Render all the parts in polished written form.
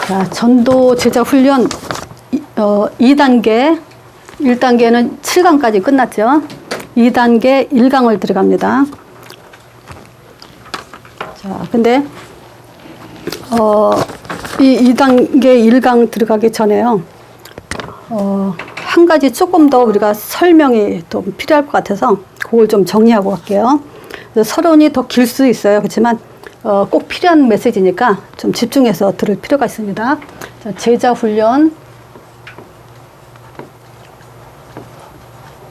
자, 전도 제자 훈련 2단계, 1단계는 7강까지 끝났죠. 2단계 1강을 들어갑니다. 자, 근데 이 2단계 1강 들어가기 전에요. 한 가지 조금 더 우리가 설명이 좀 필요할 것 같아서 그걸 좀 정리하고 갈게요. 서론이 더 길 수 있어요. 그렇지만 꼭 필요한 메시지니까 좀 집중해서 들을 필요가 있습니다. 자, 제자 훈련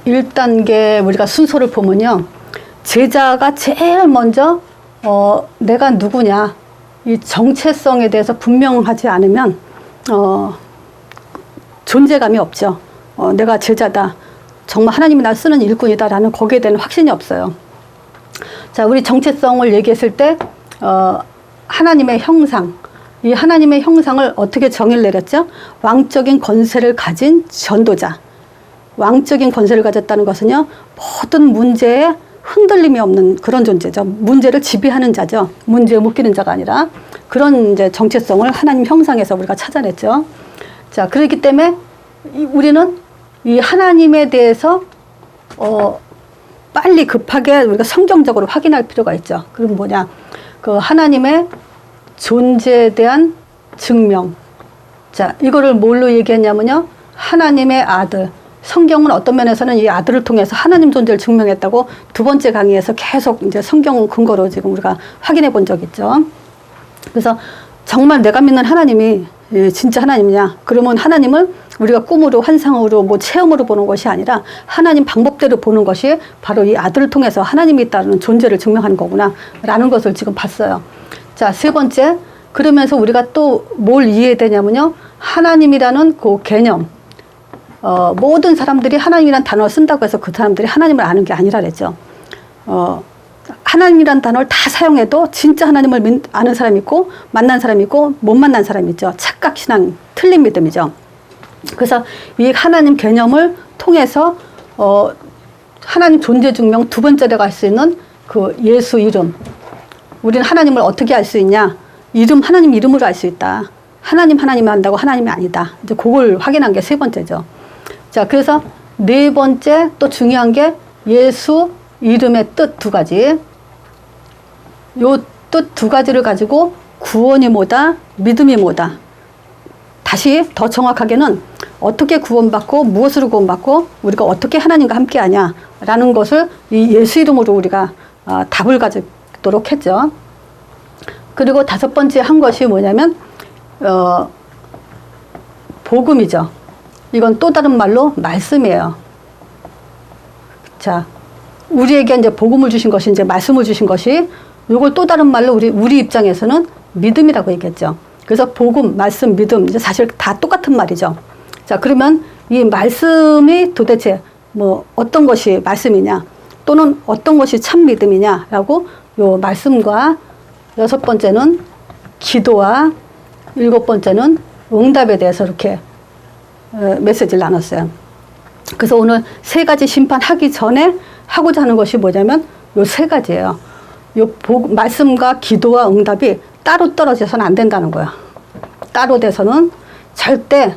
1단계 우리가 순서를 보면요. 제자가 제일 먼저 내가 누구냐 이 정체성에 대해서 분명하지 않으면 존재감이 없죠. 내가 제자다. 정말 하나님이 날 쓰는 일꾼이다 라는 거기에 대한 확신이 없어요. 자, 우리 정체성을 얘기했을 때 하나님의 형상, 이 하나님의 형상을 어떻게 정의를 내렸죠? 왕적인 권세를 가진 전도자. 왕적인 권세를 가졌다는 것은요, 모든 문제에 흔들림이 없는 그런 존재죠. 문제를 지배하는 자죠. 문제에 묶이는 자가 아니라 그런 이제 정체성을 하나님 형상에서 우리가 찾아냈죠. 자, 그렇기 때문에 우리는 이 하나님에 대해서 빨리 급하게 우리가 성경적으로 확인할 필요가 있죠. 그럼 뭐냐? 그 하나님의 존재에 대한 증명. 자, 이거를 뭘로 얘기했냐면요. 하나님의 아들. 성경은 어떤 면에서는 이 아들을 통해서 하나님 존재를 증명했다고 두 번째 강의에서 계속 이제 성경 근거로 지금 우리가 확인해 본 적 있죠. 그래서 정말 내가 믿는 하나님이 진짜 하나님이냐? 그러면 하나님을 우리가 꿈으로, 환상으로, 뭐 체험으로 보는 것이 아니라 하나님 방법대로 보는 것이 바로 이 아들을 통해서 하나님이 있다는 존재를 증명하는 거구나 라는 것을 지금 봤어요. 자, 세 번째, 그러면서 우리가 또 뭘 이해해야 되냐면요. 하나님이라는 그 개념. 모든 사람들이 하나님이라는 단어를 쓴다고 해서 그 사람들이 하나님을 아는 게 아니라 그랬죠. 하나님이라는 단어를 다 사용해도 진짜 하나님을 아는 사람이 있고 만난 사람이 있고 못 만난 사람이 있죠. 착각신앙, 틀린 믿음이죠. 그래서 이 하나님 개념을 통해서 하나님 존재 증명 두 번째로 갈 수 있는 그 예수 이름. 우리는 하나님을 어떻게 알 수 있냐? 하나님 이름으로 알 수 있다. 하나님을 안다고 하나님이 아니다. 이제 그걸 확인한 게 세 번째죠. 자, 그래서 네 번째 또 중요한 게 예수 이름의 뜻 두 가지. 요 뜻 두 가지를 가지고 구원이 뭐다, 믿음이 뭐다. 다시 더 정확하게는 어떻게 구원받고 무엇으로 구원받고 우리가 어떻게 하나님과 함께하냐 라는 것을 이 예수 이름으로 우리가 답을 가지도록 했죠. 그리고 다섯 번째 한 것이 뭐냐면 복음이죠. 이건 또 다른 말로 말씀이에요. 자, 우리에게 이제 복음을 주신 것이 이제 말씀을 주신 것이 이걸 또 다른 말로 우리 입장에서는 믿음이라고 얘기했죠. 그래서 복음, 말씀, 믿음 이제 사실 다 똑같은 말이죠. 자, 그러면 이 말씀이 도대체 뭐 어떤 것이 말씀이냐 또는 어떤 것이 참 믿음이냐라고 요 말씀과 여섯 번째는 기도와 일곱 번째는 응답에 대해서 이렇게 메시지를 나눴어요. 그래서 오늘 세 가지 심판하기 전에 하고자 하는 것이 뭐냐면 요 세 가지예요. 요 말씀과 기도와 응답이 따로 떨어져서는 안 된다는 거예요. 따로 돼서는 절대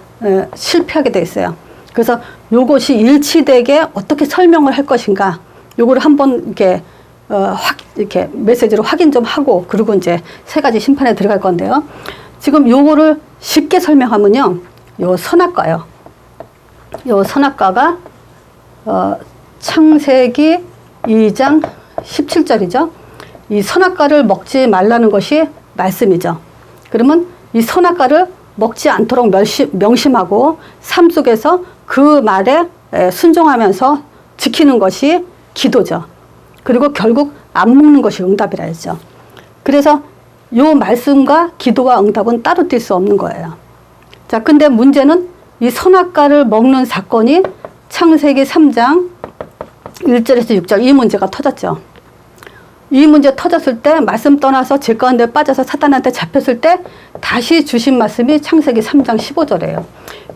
실패하게 돼 있어요. 그래서 요것이 일치되게 어떻게 설명을 할 것인가 요거를 한번 이렇게 메시지로 확인 좀 하고 그리고 이제 세 가지 심판에 들어갈 건데요. 지금 요거를 쉽게 설명하면요. 요 선악과요. 요 선악과가 창세기 2장 17절이죠. 이 선악과를 먹지 말라는 것이 말씀이죠. 그러면 이 선악과를 먹지 않도록 명심하고 삶 속에서 그 말에 순종하면서 지키는 것이 기도죠. 그리고 결국 안 먹는 것이 응답이라 했죠. 그래서 요 말씀과 기도와 응답은 따로 뛸 수 없는 거예요. 자, 근데 문제는 이 선악과를 먹는 사건이 창세기 3장 1절에서 6절 이 문제가 터졌죠. 이 문제 터졌을 때 말씀 떠나서 죄 가운데 빠져서 사탄한테 잡혔을 때 다시 주신 말씀이 창세기 3장 15절이에요.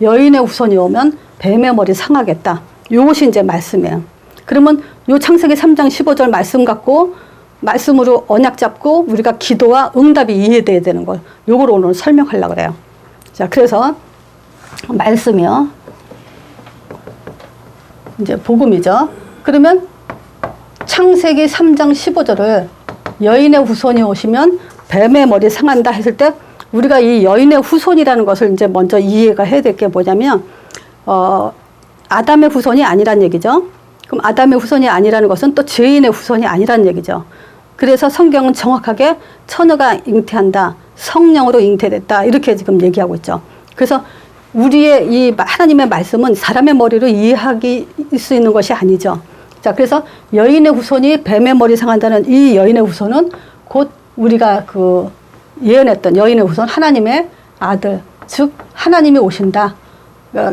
여인의 후손이 오면 뱀의 머리 상하겠다. 요것이 이제 말씀이에요. 그러면 요 창세기 3장 15절 말씀 갖고 말씀으로 언약 잡고 우리가 기도와 응답이 이해돼야 되는 걸 요걸 오늘 설명하려고 그래요. 자, 그래서 말씀이요. 이제 복음이죠. 그러면 창세기 3장 15절을 여인의 후손이 오시면 뱀의 머리 상한다 했을 때 우리가 이 여인의 후손이라는 것을 이제 먼저 이해가 해야 될 게 뭐냐면 아담의 후손이 아니란 얘기죠. 그럼 아담의 후손이 아니라는 것은 또 죄인의 후손이 아니란 얘기죠. 그래서 성경은 정확하게 처녀가 잉태한다, 성령으로 잉태됐다 이렇게 지금 얘기하고 있죠. 그래서 우리의 이 하나님의 말씀은 사람의 머리로 이해할 수 있는 것이 아니죠. 자, 그래서 여인의 후손이 뱀의 머리 상한다는 이 여인의 후손은 곧 우리가 그 예언했던 여인의 후손 하나님의 아들, 즉 하나님이 오신다.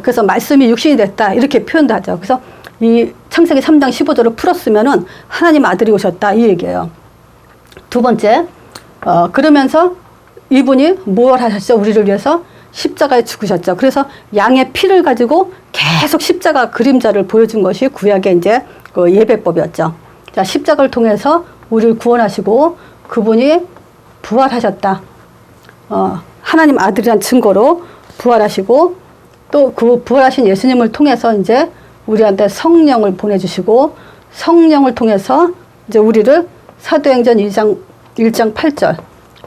그래서 말씀이 육신이 됐다 이렇게 표현도 하죠. 그래서 이 창세기 3장 15절을 풀었으면은 하나님 아들이 오셨다 이 얘기예요. 두 번째, 그러면서 이분이 뭘 하셨죠? 우리를 위해서 십자가에 죽으셨죠. 그래서 양의 피를 가지고 계속 십자가 그림자를 보여준 것이 구약의 이제 그 예배법이었죠. 자, 십자가를 통해서 우리를 구원하시고 그분이 부활하셨다. 하나님 아들이란 증거로 부활하시고 또 그 부활하신 예수님을 통해서 이제 우리한테 성령을 보내주시고 성령을 통해서 이제 우리를 사도행전 1장 8절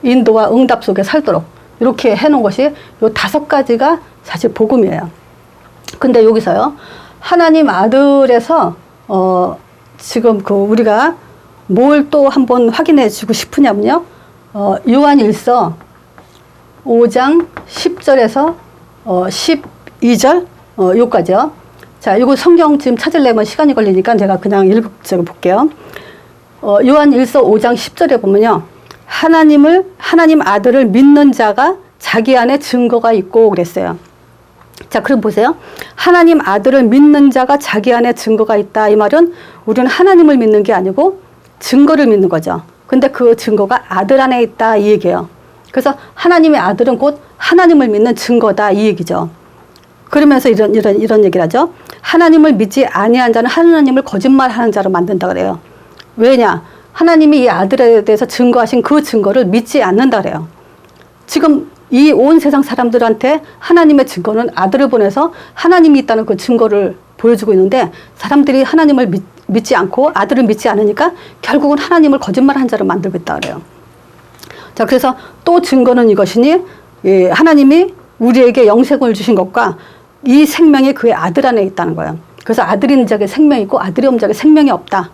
인도와 응답 속에 살도록 이렇게 해놓은 것이 요 5가지가 사실 복음이에요. 근데 여기서요 하나님 아들에서 지금 그 우리가 뭘 또 한번 확인해 주고 싶으냐면요 요한일서 5장 10절에서 12절 요까지요. 자, 이거 성경 지금 찾으려면 시간이 걸리니까 제가 그냥 읽어 볼게요. 요한일서 5장 10절에 보면요. 하나님 아들을 믿는 자가 자기 안에 증거가 있고 그랬어요. 자, 그럼 보세요. 하나님 아들을 믿는 자가 자기 안에 증거가 있다. 이 말은 우리는 하나님을 믿는 게 아니고 증거를 믿는 거죠. 근데 그 증거가 아들 안에 있다. 이 얘기예요. 그래서 하나님의 아들은 곧 하나님을 믿는 증거다. 이 얘기죠. 그러면서 이런 얘기를 하죠. 하나님을 믿지 아니한 자는 하나님을 거짓말하는 자로 만든다 그래요. 왜냐? 하나님이 이 아들에 대해서 증거하신 그 증거를 믿지 않는다 그래요. 지금 이 온 세상 사람들한테 하나님의 증거는 아들을 보내서 하나님이 있다는 그 증거를 보여주고 있는데 사람들이 하나님을 믿지 않고 아들을 믿지 않으니까 결국은 하나님을 거짓말한 자로 만들고 있다 그래요. 자, 그래서 또 증거는 이것이니 하나님이 우리에게 영생을 주신 것과 이 생명이 그의 아들 안에 있다는 거예요. 그래서 아들이 있는 자에게 생명이 있고 아들이 없는 자에게 생명이 없다.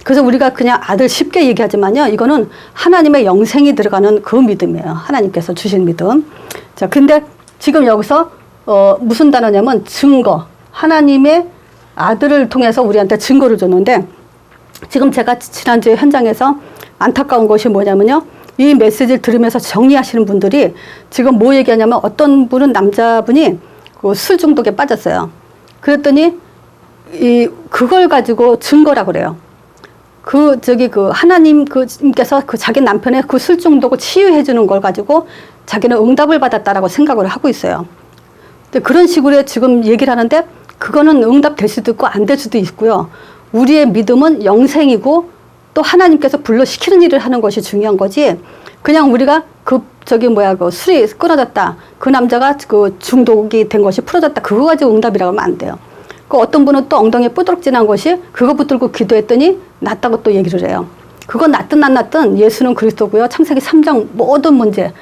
그래서 우리가 그냥 아들 쉽게 얘기하지만요. 이거는 하나님의 영생이 들어가는 그 믿음이에요. 하나님께서 주신 믿음. 자, 근데 지금 여기서 무슨 단어냐면 증거. 하나님의 아들을 통해서 우리한테 증거를 줬는데 지금 제가 지난주에 현장에서 안타까운 것이 뭐냐면요. 이 메시지를 들으면서 정리하시는 분들이 지금 뭐 얘기하냐면 어떤 분은 남자분이 술 중독에 빠졌어요. 그랬더니 그걸 가지고 증거라고 그래요. 하나님께서 자기 남편의 그 술 중독을 치유해 주는 걸 가지고 자기는 응답을 받았다라고 생각을 하고 있어요. 근데 그런 식으로 지금 얘기를 하는데 그거는 응답될 수도 있고 안 될 수도 있고요. 우리의 믿음은 영생이고 또 하나님께서 불러시키는 일을 하는 것이 중요한 거지. 그냥 우리가 술이 끊어졌다. 그 남자가 그 중독이 된 것이 풀어졌다. 그거 가지고 응답이라고 하면 안 돼요. 어떤 분은 또 엉덩이에 뽀드락진한 것이 그거 붙들고 기도했더니 낫다고 또 얘기를 해요. 그건 낫든 안 낫든 예수는 그리스도고요. 창세기 3장 모든 문제에서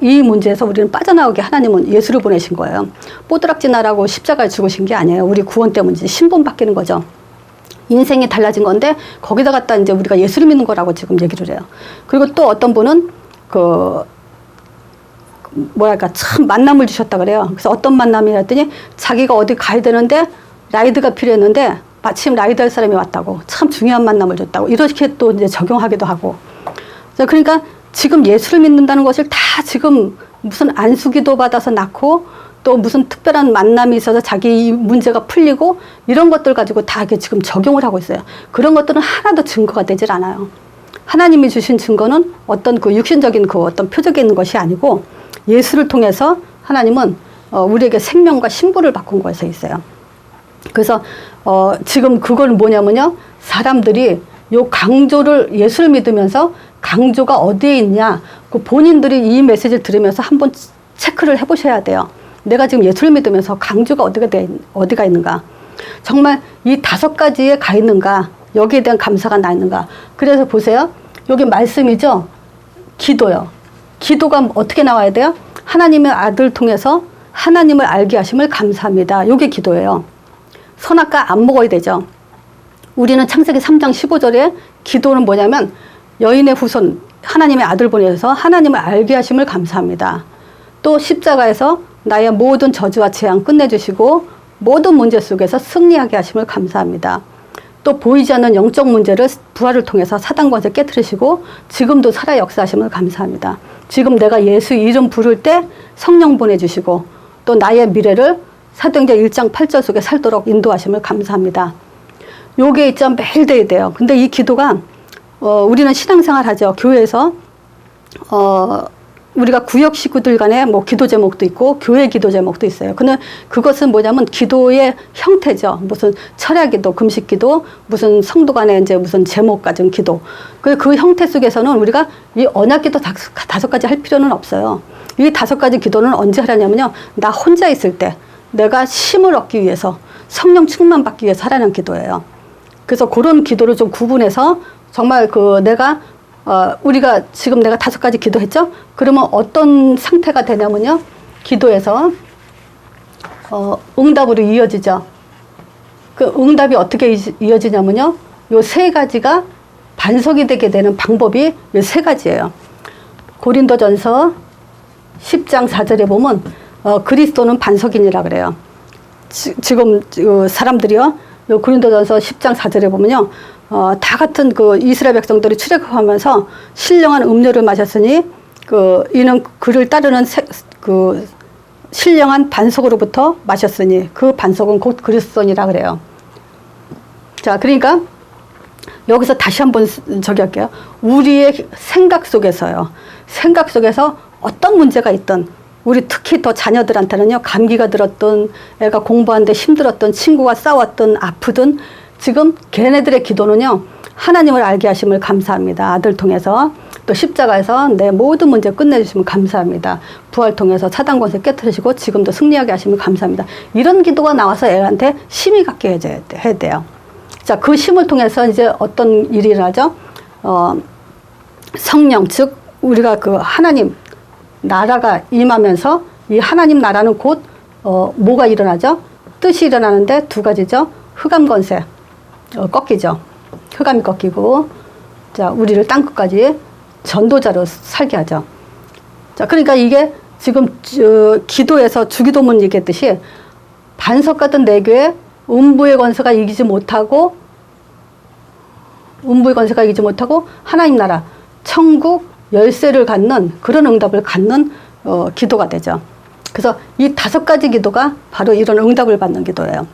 이 문제에서 우리는 빠져나오게 하나님은 예수를 보내신 거예요. 뽀드락진하라고 십자가에 죽으신 게 아니에요. 우리 구원 때문이지. 신분 바뀌는 거죠. 인생이 달라진 건데 거기다 갖다 이제 우리가 예수를 믿는 거라고 지금 얘기를 해요. 그리고 또 어떤 분은 참 만남을 주셨다 그래요. 그래서 어떤 만남이라 했더니 자기가 어디 가야 되는데 라이드가 필요했는데 마침 라이드 할 사람이 왔다고 참 중요한 만남을 줬다고 이렇게 또 이제 적용하기도 하고. 그러니까 지금 예수를 믿는다는 것을 다 지금 무슨 안수기도 받아서 낳고 또 무슨 특별한 만남이 있어서 자기 문제가 풀리고 이런 것들 가지고 다 이렇게 지금 적용을 하고 있어요. 그런 것들은 하나도 증거가 되질 않아요. 하나님이 주신 증거는 어떤 그 육신적인 그 어떤 표적이 있는 것이 아니고 예수를 통해서 하나님은 우리에게 생명과 신분을 바꾼 것에 있어요. 그래서 지금 그걸 뭐냐면요. 사람들이 요 강조를 예수를 믿으면서 강조가 어디에 있냐, 그 본인들이 이 메시지를 들으면서 한번 체크를 해보셔야 돼요. 내가 지금 예수를 믿으면서 강조가 어디가 있는가, 정말 이 5가지에 가 있는가, 여기에 대한 감사가 나 있는가. 그래서 보세요. 여기 말씀이죠. 기도요. 기도가 어떻게 나와야 돼요? 하나님의 아들 통해서 하나님을 알게 하심을 감사합니다. 요게 기도예요. 선악과 안 먹어야 되죠. 우리는 창세기 3장 15절에 기도는 뭐냐면 여인의 후손 하나님의 아들 보내서 하나님을 알게 하심을 감사합니다. 또 십자가에서 나의 모든 저주와 재앙 끝내주시고 모든 문제 속에서 승리하게 하심을 감사합니다. 또 보이지 않는 영적 문제를 부활을 통해서 사단 권세 깨트리시고 지금도 살아 역사하심을 감사합니다. 지금 내가 예수 이름 부를 때 성령 보내주시고 또 나의 미래를 사도행전 1장 8절 속에 살도록 인도하심을 감사합니다. 요게 있죠. 매일 돼야 돼요. 근데 이 기도가 우리는 신앙생활 하죠. 교회에서 우리가 구역 식구들 간에 뭐 기도 제목도 있고 교회 기도 제목도 있어요. 근데 그것은 뭐냐면 기도의 형태죠. 무슨 철야 기도, 금식 기도, 무슨 성도 간에 이제 무슨 제목 가진 기도. 그 형태 속에서는 우리가 이 언약 기도 5가지 할 필요는 없어요. 이 5가지 기도는 언제 하라냐면요. 나 혼자 있을 때 내가 힘을 얻기 위해서 성령 충만 받기 위해서 하라는 기도예요. 그래서 그런 기도를 좀 구분해서 정말 우리가 지금 내가 5가지 기도했죠? 그러면 어떤 상태가 되냐면요. 기도에서, 응답으로 이어지죠. 그 응답이 어떻게 이어지냐면요. 요 3가지가 반석이 되게 되는 방법이 요 3가지예요. 고린도전서 10장 4절에 보면, 그리스도는 반석이니라 그래요. 지금 사람들이요. 요 고린도전서 10장 4절에 보면요. 다 같은 그 이스라엘 백성들이 출애굽하면서 신령한 음료를 마셨으니 이는 그를 따르는 신령한 반석으로부터 마셨으니 그 반석은 곧 그리스도니라 그래요. 자, 그러니까 여기서 다시 한번 저기 할게요. 우리의 생각 속에서요. 생각 속에서 어떤 문제가 있든 우리 특히 더 자녀들한테는요. 감기가 들었든 애가 공부하는데 힘들었든 친구가 싸웠든 아프든 지금 걔네들의 기도는요. 하나님을 알게 하심을 감사합니다. 아들 통해서 또 십자가에서 내 모든 문제 끝내주시면 감사합니다. 부활 통해서 사단 권세 깨트리시고 지금도 승리하게 하시면 감사합니다. 이런 기도가 나와서 애한테 힘이 갖게 해야 돼요. 자, 그 힘을 통해서 이제 어떤 일이 일어나죠? 성령, 즉 우리가 그 하나님 나라가 임하면서 이 하나님 나라는 곧 뭐가 일어나죠? 뜻이 일어나는데 2가지죠. 흑암 권세 꺾이죠. 흑암이 꺾이고, 자, 우리를 땅끝까지 전도자로 살게 하죠. 자, 그러니까 이게 지금 기도에서 주기도문 얘기했듯이 반석 같은 내 교회 음부의 권세가 이기지 못하고 하나님 나라 천국 열쇠를 갖는 그런 응답을 갖는 기도가 되죠. 그래서 이 5가지 기도가 바로 이런 응답을 받는 기도예요.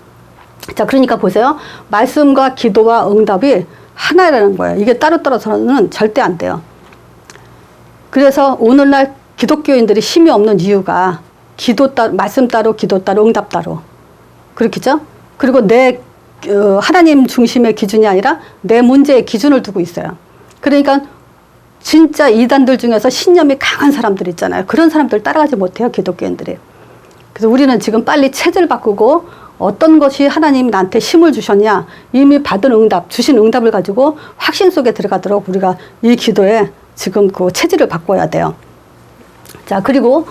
자, 그러니까 보세요. 말씀과 기도와 응답이 하나라는 거예요. 이게 따로따로서는 절대 안 돼요. 그래서 오늘날 기독교인들이 힘이 없는 이유가 말씀 따로, 기도 따로, 응답 따로. 그렇겠죠? 그리고 하나님 중심의 기준이 아니라 내 문제의 기준을 두고 있어요. 그러니까 진짜 이단들 중에서 신념이 강한 사람들 있잖아요. 그런 사람들 따라가지 못해요, 기독교인들이. 그래서 우리는 지금 빨리 체질 바꾸고 어떤 것이 하나님이 나한테 힘을 주셨냐, 이미 받은 응답, 주신 응답을 가지고 확신 속에 들어가도록 우리가 이 기도에 지금 그 체질을 바꿔야 돼요. 자, 그리고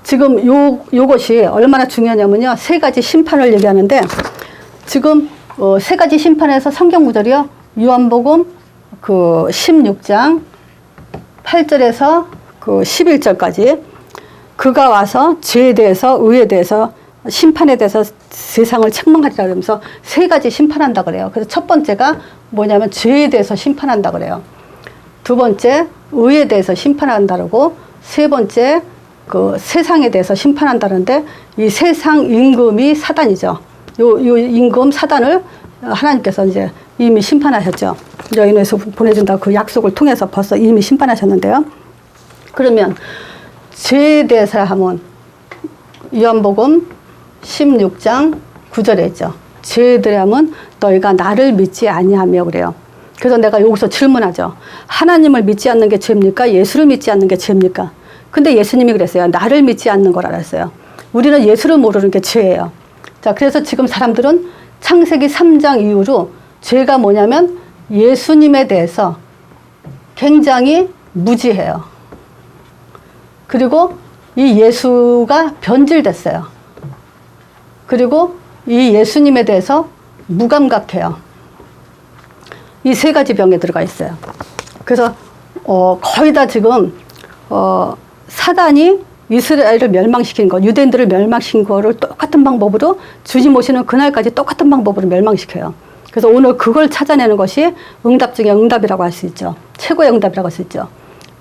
지금 요것이 얼마나 중요하냐면요. 3가지 심판을 얘기하는데 지금 3가지 심판에서 성경 구절이요. 요한복음 16장 8절에서 11절까지 그가 와서 죄에 대해서 의에 대해서 심판에 대해서 세상을 책망하리라 그러면서 3가지 심판한다 그래요. 그래서 첫 번째가 뭐냐면 죄에 대해서 심판한다 그래요. 2번째 의에 대해서 심판한다 그러고 3번째 세상에 대해서 심판한다는데 이 세상 임금이 사단이죠. 요 임금 사단을 하나님께서 이제 이미 심판하셨죠. 여인에서 보내준다 그 약속을 통해서 벌써 이미 심판하셨는데요. 그러면 죄에 대해서 하면 요한복음 16장 9절에 있죠. 죄에 대하면 너희가 나를 믿지 아니하며 그래요. 그래서 내가 여기서 질문하죠. 하나님을 믿지 않는 게 죄입니까? 예수를 믿지 않는 게 죄입니까? 근데 예수님이 그랬어요. 나를 믿지 않는 걸 알았어요. 우리는 예수를 모르는 게 죄예요. 자, 그래서 지금 사람들은 창세기 3장 이후로 죄가 뭐냐면 예수님에 대해서 굉장히 무지해요. 그리고 이 예수가 변질됐어요. 그리고 이 예수님에 대해서 무감각해요. 이 세 가지 병에 들어가 있어요. 그래서 거의 다 지금 사단이 이스라엘을 멸망시킨 거, 유대인들을 멸망시킨 거를 똑같은 방법으로 주님 오시는 그날까지 똑같은 방법으로 멸망시켜요. 그래서 오늘 그걸 찾아내는 것이 응답 중에 응답이라고 할 수 있죠. 최고의 응답이라고 할 수 있죠.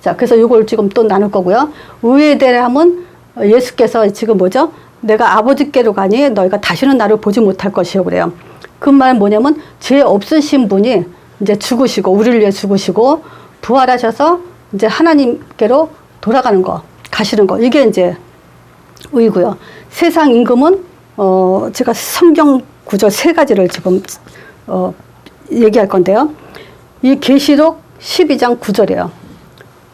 자, 그래서 이걸 지금 또 나눌 거고요. 의에 대함은 예수께서 지금 뭐죠? 내가 아버지께로 가니 너희가 다시는 나를 보지 못할 것이요 그래요. 그 말은 뭐냐면 죄 없으신 분이 이제 죽으시고 우리를 위해 죽으시고 부활하셔서 이제 하나님께로 돌아가는 거, 가시는 거, 이게 이제 의고요. 세상 임금은 제가 성경 구절 세 가지를 지금 얘기할 건데요. 이 계시록 12장 9절이에요.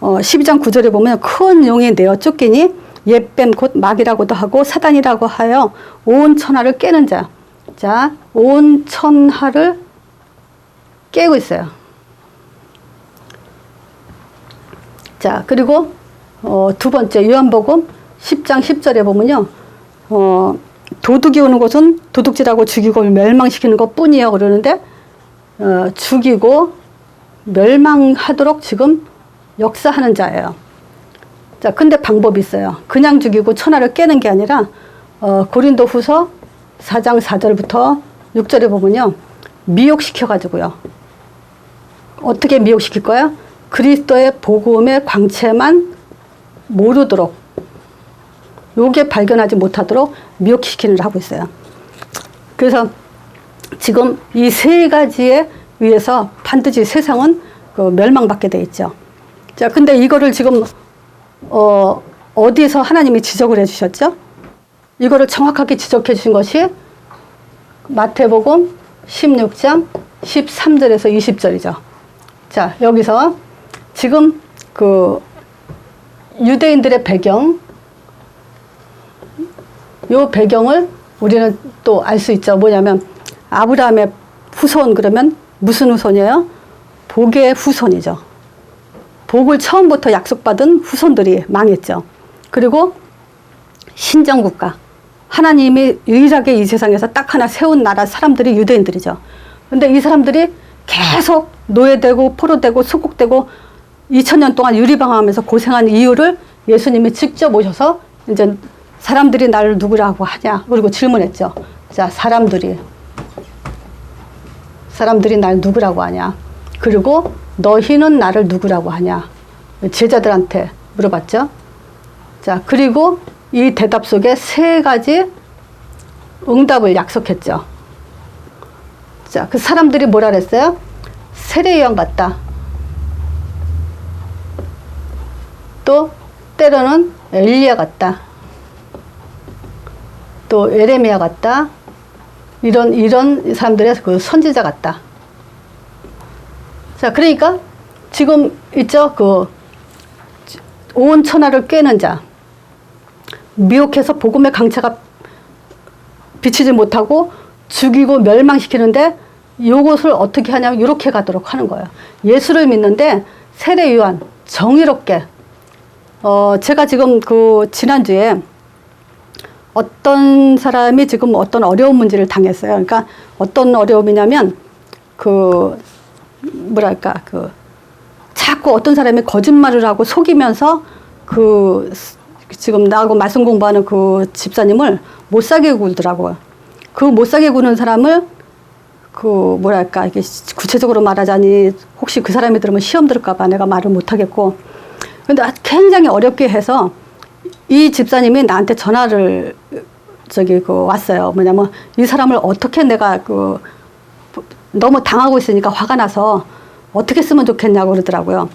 12장 9절에 보면 큰 용이 내어 쫓기니 옛뱀 곧 마귀라고도 하고 사단이라고 하여 온 천하를 깨는 자. 자, 온 천하를 깨고 있어요. 자, 그리고 두 번째 요한복음 10장 10절에 보면요. 도둑이 오는 곳은 도둑질하고 죽이고 멸망시키는 것 뿐이에요. 그러는데 죽이고 멸망하도록 지금 역사하는 자예요. 자, 근데 방법이 있어요. 그냥 죽이고 천하를 깨는 게 아니라 고린도 후서 4장 4절부터 6절에 보면요. 미혹시켜가지고요. 어떻게 미혹시킬 거야? 그리스도의 복음의 광채만 모르도록, 요게 발견하지 못하도록 미혹시키는 일 하고 있어요. 그래서 지금 이 세 가지에 의해서 반드시 세상은 멸망받게 돼 있죠. 자, 근데 이거를 지금 어디에서 하나님이 지적을 해주셨죠? 이거를 정확하게 지적해 주신 것이 마태복음 16장 13절에서 20절이죠. 자, 여기서 지금 유대인들의 배경, 요 배경을 우리는 또 알 수 있죠. 뭐냐면 아브라함의 후손, 그러면 무슨 후손이에요? 복의 후손이죠. 복을 처음부터 약속받은 후손들이 망했죠. 그리고 신정국가, 하나님이 유일하게 이 세상에서 딱 하나 세운 나라 사람들이 유대인들이죠. 근데 이 사람들이 계속 노예되고 포로되고 소국되고 2000년 동안 유리방황하면서 고생한 이유를 예수님이 직접 오셔서 이제 사람들이 나를 누구라고 하냐, 그리고 질문했죠. 자, 사람들이 날 누구라고 하냐, 그리고 너희는 나를 누구라고 하냐, 제자들한테 물어봤죠. 자, 그리고 이 대답 속에 세 가지 응답을 약속했죠. 자, 그 사람들이 뭐라 그랬어요? 세례요한 같다. 또 때로는 엘리야 같다. 또 예레미야 같다. 이런 사람들의 그 선지자 같다. 자, 그러니까 지금 있죠. 온 천하를 꿰는 자. 미혹해서 복음의 강체가 비치지 못하고 죽이고 멸망시키는데 이것을 어떻게 하냐면 이렇게 가도록 하는 거예요. 예수를 믿는데 세례 요한 정의롭게, 제가 지금 지난주에 어떤 사람이 지금 어떤 어려운 문제를 당했어요. 그러니까 어떤 어려움이냐면 자꾸 어떤 사람이 거짓말을 하고 속이면서 지금 나하고 말씀 공부하는 그 집사님을 못 사게 굴더라고요. 그 못 사게 구는 사람을 이게 구체적으로 말하자니 혹시 그 사람이 들으면 시험 들을까봐 내가 말을 못 하겠고, 근데 굉장히 어렵게 해서 이 집사님이 나한테 전화를 왔어요. 뭐냐면 이 사람을 어떻게 내가 너무 당하고 있으니까 화가 나서 어떻게 쓰면 좋겠냐고 그러더라고요.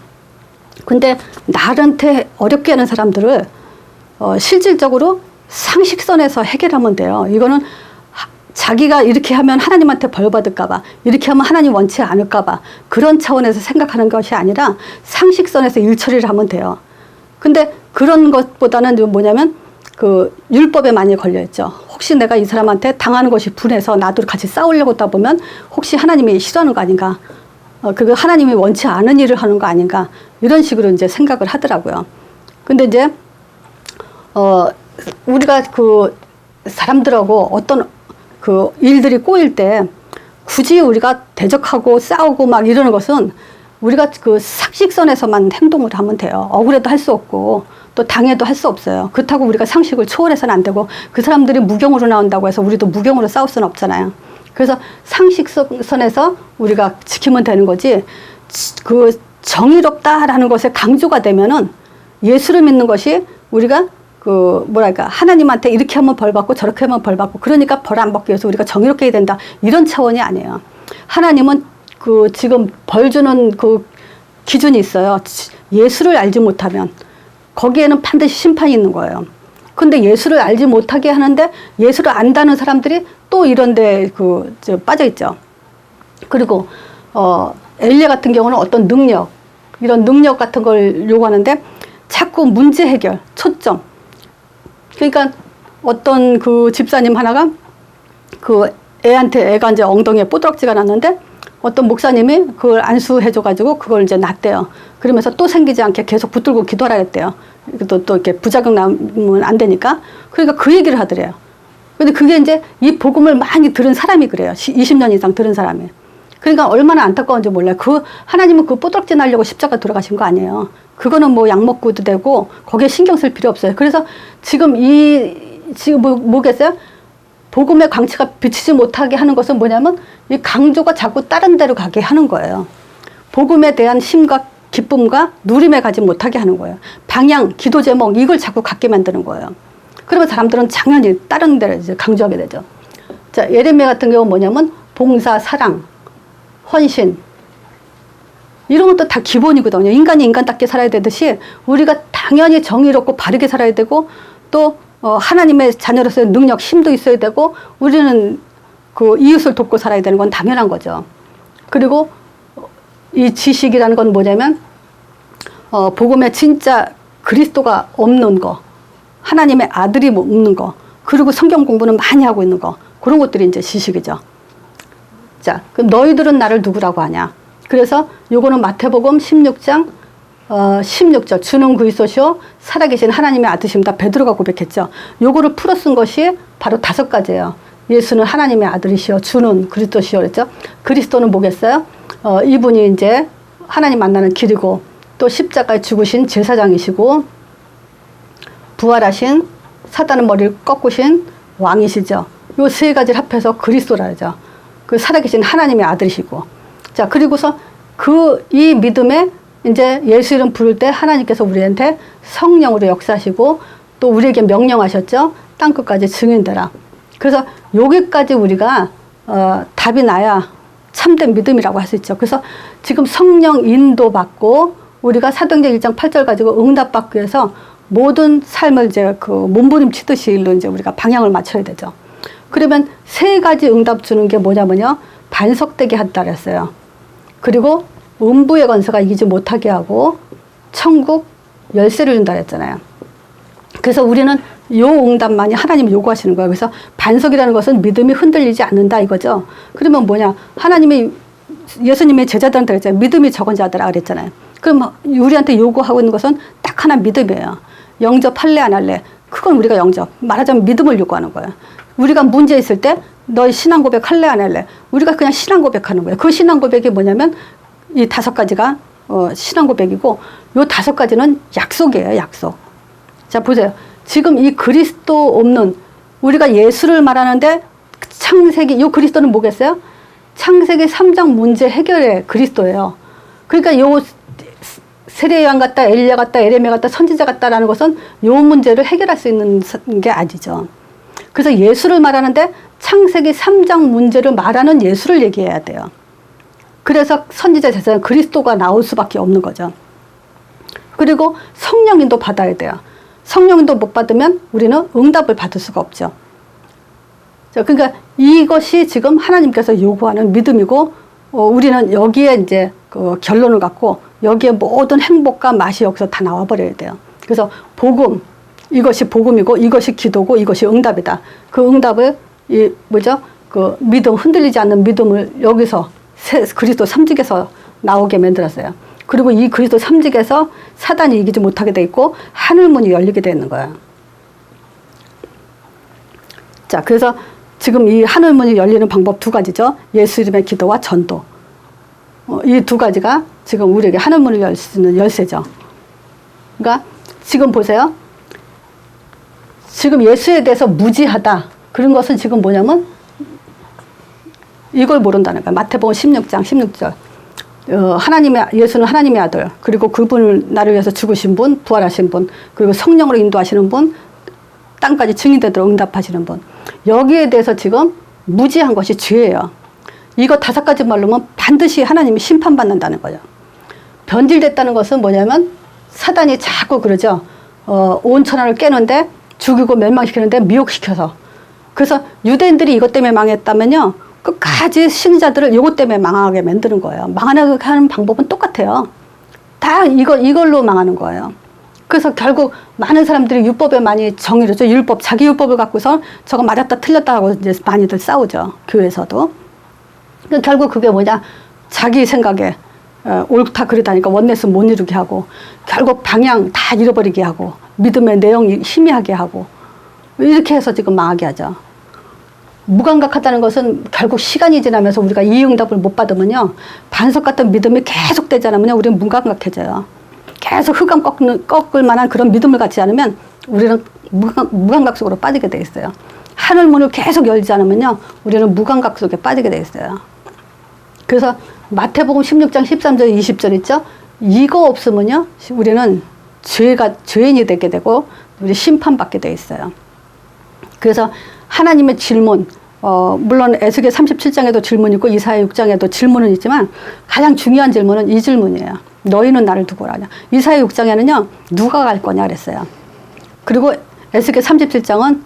근데 나한테 어렵게 하는 사람들을 실질적으로 상식선에서 해결하면 돼요. 이거는 자기가 이렇게 하면 하나님한테 벌 받을까봐, 이렇게 하면 하나님 원치 않을까봐 그런 차원에서 생각하는 것이 아니라 상식선에서 일처리를 하면 돼요. 근데 그런 것보다는 뭐냐면 그 율법에 많이 걸려있죠. 혹시 내가 이 사람한테 당하는 것이 분해서 나도 같이 싸우려고 하다 보면 혹시 하나님이 싫어하는 거 아닌가, 그거 하나님이 원치 않은 일을 하는 거 아닌가, 이런 식으로 이제 생각을 하더라고요. 근데 이제 우리가 그 사람들하고 어떤 그 일들이 꼬일 때 굳이 우리가 대적하고 싸우고 막 이러는 것은 우리가 그 상식선에서만 행동을 하면 돼요. 억울해도 할 수 없고 또 당해도 할 수 없어요. 그렇다고 우리가 상식을 초월해서는 안 되고, 그 사람들이 무경으로 나온다고 해서 우리도 무경으로 싸울 수는 없잖아요. 그래서 상식선에서 우리가 지키면 되는 거지, 그 정의롭다라는 것에 강조가 되면은 예수를 믿는 것이 우리가 그 뭐랄까, 하나님한테 이렇게 하면 벌 받고 저렇게 하면 벌 받고, 그러니까 벌 안 받기 위해서 우리가 정의롭게 해야 된다, 이런 차원이 아니에요. 하나님은 그 지금 벌 주는 그 기준이 있어요. 예수를 알지 못하면 거기에는 반드시 심판이 있는 거예요. 근데 예수를 알지 못하게 하는데 예수를 안다는 사람들이 또 이런데 빠져 있죠. 그리고 엘리야 같은 경우는 어떤 능력, 이런 능력 같은 걸 요구하는데 자꾸 문제 해결, 초점. 그러니까 어떤 그 집사님 하나가 그 애가 이제 엉덩이에 뽀드락지가 났는데 어떤 목사님이 그걸 안수해줘가지고 그걸 이제 놨대요. 그러면서 또 생기지 않게 계속 붙들고 기도하라 했대요. 또 이렇게 부작용 나면 안 되니까. 그러니까 그 얘기를 하더래요. 근데 그게 이제 이 복음을 많이 들은 사람이 그래요. 20년 이상 들은 사람이. 그러니까 얼마나 안타까운지 몰라요. 하나님은 그 뽀드락지 날려고 십자가 돌아가신 거 아니에요. 그거는 뭐 약 먹고도 되고 거기에 신경 쓸 필요 없어요. 그래서 지금 뭐겠어요? 복음의 광채가 비치지 못하게 하는 것은 뭐냐면 이 강조가 자꾸 다른 데로 가게 하는 거예요. 복음에 대한 힘과 기쁨과 누림에 가지 못하게 하는 거예요. 방향, 기도 제목, 이걸 자꾸 갖게 만드는 거예요. 그러면 사람들은 당연히 다른 데를 이제 강조하게 되죠. 자, 예레미야 같은 경우는 뭐냐면 봉사, 사랑, 헌신, 이런 것도 다 기본이거든요. 인간이 인간답게 살아야 되듯이 우리가 당연히 정의롭고 바르게 살아야 되고, 또 하나님의 자녀로서의 능력, 힘도 있어야 되고, 우리는 그 이웃을 돕고 살아야 되는 건 당연한 거죠. 그리고 이 지식이라는 건 뭐냐면 복음에 진짜 그리스도가 없는 거, 하나님의 아들이 없는 거, 그리고 성경 공부는 많이 하고 있는 거, 그런 것들이 이제 지식이죠. 자, 그럼 너희들은 나를 누구라고 하냐? 그래서 요거는 마태복음 16장 16절, 주는 그리스도시요 살아계신 하나님의 아들이십니다. 베드로가 고백했죠. 요거를 풀어 쓴 것이 바로 5가지예요. 예수는 하나님의 아들이시요, 주는 그리스도시요 그랬죠. 그리스도는 뭐겠어요? 이분이 이제 하나님 만나는 길이고, 또 십자가에 죽으신 제사장이시고, 부활하신 사단의 머리를 꺾으신 왕이시죠. 요 3가지를 합해서 그리스도라 하죠. 그 살아계신 하나님의 아들이시고. 자, 그리고서 이 믿음에 이제 예수 이름 부를 때 하나님께서 우리한테 성령으로 역사하시고 또 우리에게 명령하셨죠. 땅끝까지 증인되라. 그래서 여기까지 우리가 답이 나야 참된 믿음이라고 할 수 있죠. 그래서 지금 성령 인도 받고 우리가 사도행전 1장 8절 가지고 응답받기 위해서 모든 삶을 이제 그 몸부림치듯이 일로 이제 우리가 방향을 맞춰야 되죠. 그러면 3가지 응답 주는 게 뭐냐면요, 반석되게 한다 그랬어요. 그리고 음부의 권세가 이기지 못하게 하고 천국 열쇠를 준다 그랬잖아요. 그래서 우리는 요 응답만이 하나님이 요구하시는 거예요. 그래서 반석이라는 것은 믿음이 흔들리지 않는다 이거죠. 그러면 뭐냐, 예수님의 제자들한테 그랬잖아요. 믿음이 적은 자들아 그랬잖아요. 그럼 우리한테 요구하고 있는 것은 딱 하나, 믿음이에요. 영접할래 안 할래, 그건 우리가 영접, 말하자면 믿음을 요구하는 거예요. 우리가 문제 있을 때 너희 신앙 고백 할래 안 할래, 우리가 그냥 신앙 고백하는 거예요. 그 신앙 고백이 뭐냐면 이 5가지가 신앙 고백이고, 요 5가지는 약속이에요. 약속. 자, 보세요. 지금 이 그리스도 없는, 우리가 예수를 말하는데 창세기, 요 그리스도는 뭐겠어요? 창세기 3장 문제 해결의 그리스도예요. 그러니까 요 세례요한 같다, 엘리야 같다, 에레미야 같다, 선지자 같다라는 것은 요 문제를 해결할 수 있는 게 아니죠. 그래서 예수를 말하는데 창세기 3장 문제를 말하는 예수를 얘기해야 돼요. 그래서 선지자 제사장 그리스도가 나올 수밖에 없는 거죠. 그리고 성령인도 받아야 돼요. 성령인도 못 받으면 우리는 응답을 받을 수가 없죠. 자, 그러니까 이것이 지금 하나님께서 요구하는 믿음이고, 우리는 여기에 이제 그 결론을 갖고 여기에 모든 행복과 맛이 여기서 다 나와버려야 돼요. 그래서 복음, 이것이 복음이고 이것이 기도고 이것이 응답이다. 그 응답을 이 뭐죠? 그 믿음, 흔들리지 않는 믿음을 여기서 그리스도 삼직에서 나오게 만들었어요. 그리고 이 그리스도 삼직에서 사단이 이기지 못하게 돼 있고 하늘문이 열리게 되는 거예요. 자, 그래서 지금 이 하늘문이 열리는 방법 두 가지죠. 예수 이름의 기도와 전도. 이 두 가지가 지금 우리에게 하늘문을 열 수 있는 열쇠죠. 그러니까 지금 보세요. 지금 예수에 대해서 무지하다. 그런 것은 지금 뭐냐면 이걸 모른다는 거예요. 마태복음 16장 16절. 예수는 하나님의 아들, 그리고 그분을 나를 위해서 죽으신 분, 부활하신 분, 그리고 성령으로 인도하시는 분, 땅까지 증인되도록 응답하시는 분. 여기에 대해서 지금 무지한 것이 죄예요. 이거 5가지 말로면 반드시 하나님이 심판받는다는 거예요. 변질됐다는 것은 뭐냐면 사단이 자꾸 그러죠. 온 천하를 깨는데 죽이고 멸망시키는데 미혹시켜서. 그래서 유대인들이 이것 때문에 망했다면요. 끝까지 신자들을 이것 때문에 망하게 만드는 거예요. 망하게 하는 방법은 똑같아요. 다 이걸로 망하는 거예요. 그래서 결국 많은 사람들이 율법에 많이 정의를 줘. 자기 율법을 갖고서 저거 맞았다 틀렸다 하고 이제 많이들 싸우죠. 교회에서도. 그러니까 결국 그게 뭐냐. 자기 생각에 옳다 그러다니까 원내스 못 이루게 하고 결국 방향 다 잃어버리게 하고 믿음의 내용이 희미하게 하고 이렇게 해서 지금 망하게 하죠. 무감각하다는 것은 결국 시간이 지나면서 우리가 이 응답을 못 받으면요. 반석 같은 믿음이 계속 되지 않으면 우리는 무감각해져요. 계속 흑암 꺾을 만한 그런 믿음을 갖지 않으면 우리는 무감각 속으로 빠지게 돼 있어요. 하늘문을 계속 열지 않으면요. 우리는 무감각 속에 빠지게 돼 있어요. 그래서 마태복음 16장 13절 20절 있죠. 이거 없으면요. 우리는 죄인이 되게 되고 우리 심판받게 돼 있어요. 그래서 하나님의 질문, 물론 에스겔 37장에도 질문이 있고 이사야 6장에도 질문은 있지만 가장 중요한 질문은 이 질문이에요. 너희는 나를 두고 가냐. 이사야 6장에는요. 누가 갈 거냐 그랬어요. 그리고 에스겔 37장은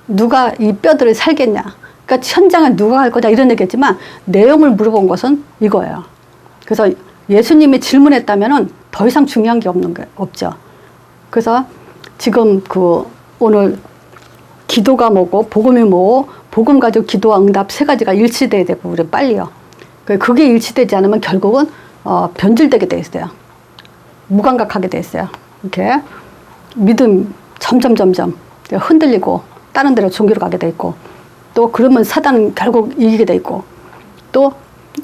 누가 이 뼈들을 살겠냐. 그러니까 현장에 누가 갈 거냐 이런 얘기했지만 내용을 물어본 것은 이거예요. 그래서 예수님이 질문했다면은 더 이상 중요한 게 없죠. 그래서 지금 오늘 기도가 뭐고 복음이 뭐고 복음 가지고 기도와 응답 3가지가 일치돼야 되고 우리 빨리요. 그게 일치되지 않으면 결국은 변질되게 돼 있어요. 무감각하게 돼 있어요. 이렇게 믿음 점점 흔들리고 다른 데로 종교로 가게 돼 있고 또 그러면 사단은 결국 이기게 돼 있고 또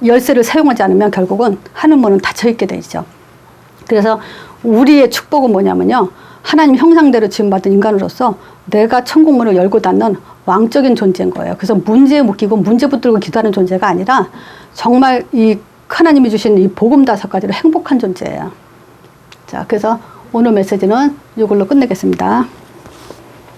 열쇠를 사용하지 않으면 결국은 하늘문은 닫혀 있게 돼 있죠. 그래서 우리의 축복은 뭐냐면요. 하나님 형상대로 지음받은 인간으로서 내가 천국문을 열고 닫는 왕적인 존재인 거예요. 그래서 문제에 묶이고 문제 붙들고 기도하는 존재가 아니라 정말 이 하나님이 주신 이 복음 5가지로 행복한 존재예요. 자, 그래서 오늘 메시지는 이걸로 끝내겠습니다.